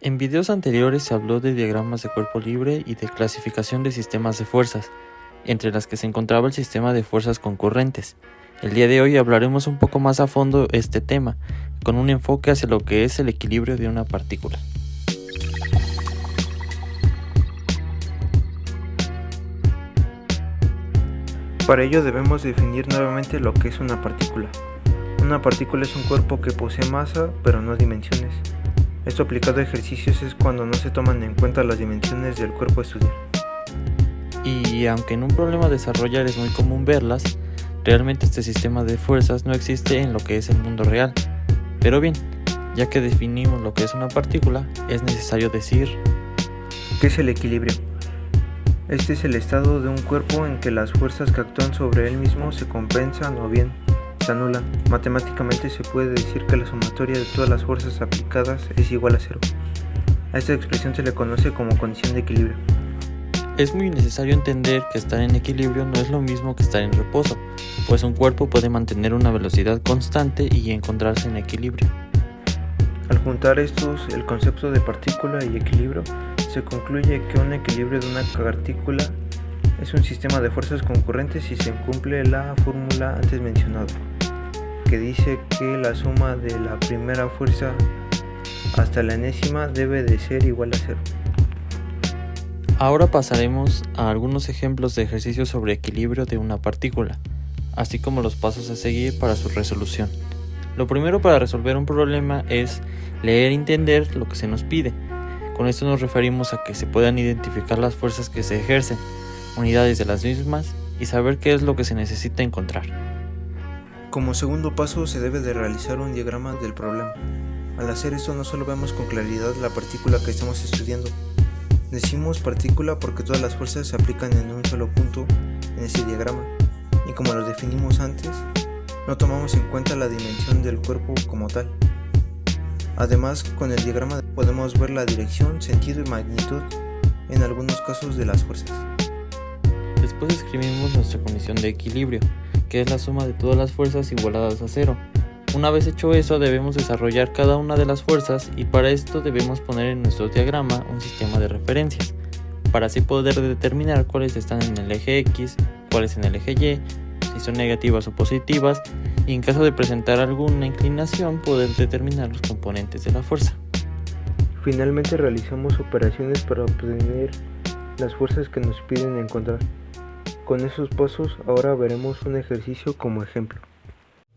En videos anteriores se habló de diagramas de cuerpo libre y de clasificación de sistemas de fuerzas, entre las que se encontraba el sistema de fuerzas concurrentes. El día de hoy hablaremos un poco más a fondo este tema, con un enfoque hacia lo que es el equilibrio de una partícula. Para ello debemos definir nuevamente lo que es una partícula. Una partícula es un cuerpo que posee masa pero no dimensiones. Esto aplicado a ejercicios es cuando no se toman en cuenta las dimensiones del cuerpo a estudiar. Y aunque en un problema a desarrollar es muy común verlas, realmente este sistema de fuerzas no existe en lo que es el mundo real. Pero bien, ya que definimos lo que es una partícula, es necesario decir ¿qué es el equilibrio? Este es el estado de un cuerpo en que las fuerzas que actúan sobre él mismo se compensan o bien se anulan. Matemáticamente se puede decir que la sumatoria de todas las fuerzas aplicadas es igual a cero. A esta expresión se le conoce como condición de equilibrio. Es muy necesario entender que estar en equilibrio no es lo mismo que estar en reposo, pues un cuerpo puede mantener una velocidad constante y encontrarse en equilibrio. Al juntar estos, el concepto de partícula y equilibrio, se concluye que un equilibrio de una partícula es un sistema de fuerzas concurrentes si se cumple la fórmula antes mencionada, que dice que la suma de la primera fuerza hasta la enésima debe de ser igual a cero. Ahora pasaremos a algunos ejemplos de ejercicios sobre equilibrio de una partícula, así como los pasos a seguir para su resolución. Lo primero para resolver un problema es leer y entender lo que se nos pide. Con esto nos referimos a que se puedan identificar las fuerzas que se ejercen, unidades de las mismas y saber qué es lo que se necesita encontrar. Como segundo paso se debe de realizar un diagrama del problema. Al hacer esto no solo vemos con claridad la partícula que estamos estudiando. Decimos partícula porque todas las fuerzas se aplican en un solo punto en ese diagrama y como lo definimos antes, no tomamos en cuenta la dimensión del cuerpo como tal. Además, con el diagrama podemos ver la dirección, sentido y magnitud en algunos casos de las fuerzas. Después escribimos nuestra condición de equilibrio, que es la suma de todas las fuerzas igualadas a cero. Una vez hecho eso, debemos desarrollar cada una de las fuerzas y para esto debemos poner en nuestro diagrama un sistema de referencias, para así poder determinar cuáles están en el eje X, cuáles en el eje Y, si son negativas o positivas, y en caso de presentar alguna inclinación poder determinar los componentes de la fuerza. Finalmente realizamos operaciones para obtener las fuerzas que nos piden encontrar. Con esos pasos ahora veremos un ejercicio como ejemplo.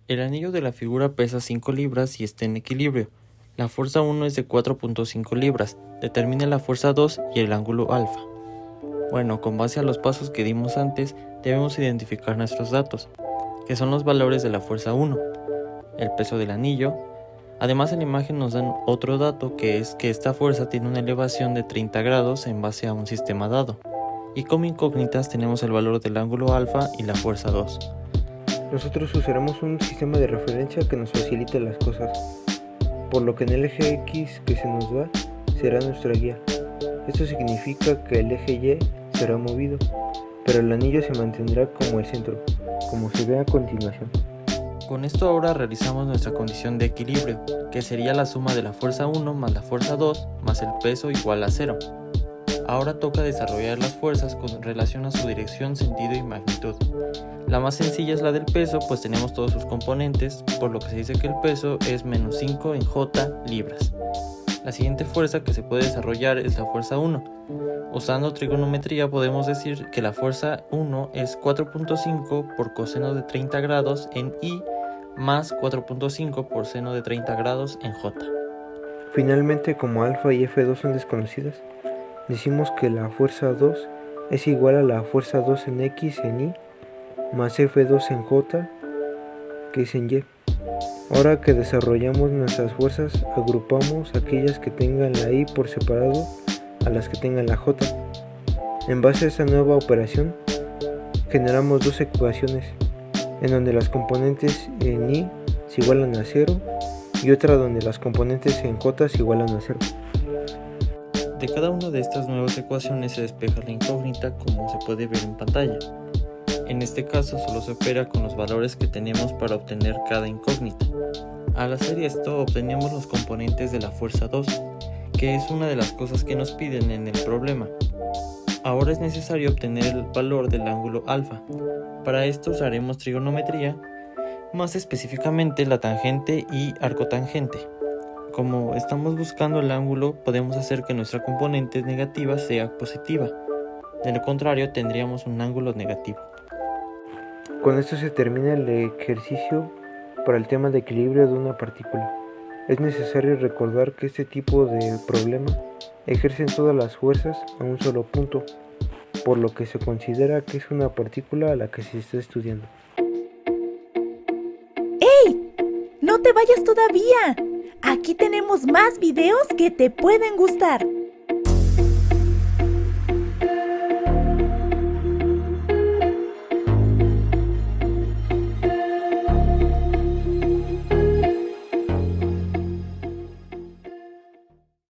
El anillo de la figura pesa 5 libras y está en equilibrio. La fuerza 1 es de 4.5 libras. Determine la fuerza 2 y el ángulo alfa. Bueno, con base a los pasos que dimos antes, debemos identificar nuestros datos, que son los valores de la fuerza 1, el peso del anillo. Además, en la imagen nos dan otro dato, que es que esta fuerza tiene una elevación de 30 grados en base a un sistema dado. Y como incógnitas tenemos el valor del ángulo alfa y la fuerza 2. Nosotros usaremos un sistema de referencia que nos facilite las cosas, por lo que en el eje X que se nos da será nuestra guía. Esto significa que el eje Y será movido, pero el anillo se mantendrá como el centro, como se ve a continuación. Con esto ahora realizamos nuestra condición de equilibrio, que sería la suma de la fuerza 1 más la fuerza 2 más el peso igual a 0. Ahora toca desarrollar las fuerzas con relación a su dirección, sentido y magnitud. La más sencilla es la del peso, pues tenemos todos sus componentes, por lo que se dice que el peso es menos 5 en J libras. La siguiente fuerza que se puede desarrollar es la fuerza 1. Usando trigonometría podemos decir que la fuerza 1 es 4.5 por coseno de 30 grados en I más 4.5 por seno de 30 grados en J. Finalmente, como alfa y F2 son desconocidas, decimos que la fuerza 2 es igual a la fuerza 2 en X en Y más F2 en J, que es en Y. Ahora que desarrollamos nuestras fuerzas, agrupamos aquellas que tengan la I por separado a las que tengan la J. En base a esta nueva operación, generamos dos ecuaciones, en donde las componentes en I se igualan a 0 y otra donde las componentes en J se igualan a 0. De cada una de estas nuevas ecuaciones se despeja la incógnita, como se puede ver en pantalla. En este caso solo se opera con los valores que tenemos para obtener cada incógnita. Al hacer esto obtenemos los componentes de la fuerza 2, que es una de las cosas que nos piden en el problema. Ahora es necesario obtener el valor del ángulo alfa. Para esto usaremos trigonometría, más específicamente la tangente y arcotangente. Como estamos buscando el ángulo, podemos hacer que nuestra componente negativa sea positiva. De lo contrario, tendríamos un ángulo negativo. Con esto se termina el ejercicio para el tema de equilibrio de una partícula. Es necesario recordar que este tipo de problema ejercen todas las fuerzas a un solo punto, por lo que se considera que es una partícula a la que se está estudiando. ¡Ey! ¡No te vayas todavía! Aquí tenemos más videos que te pueden gustar.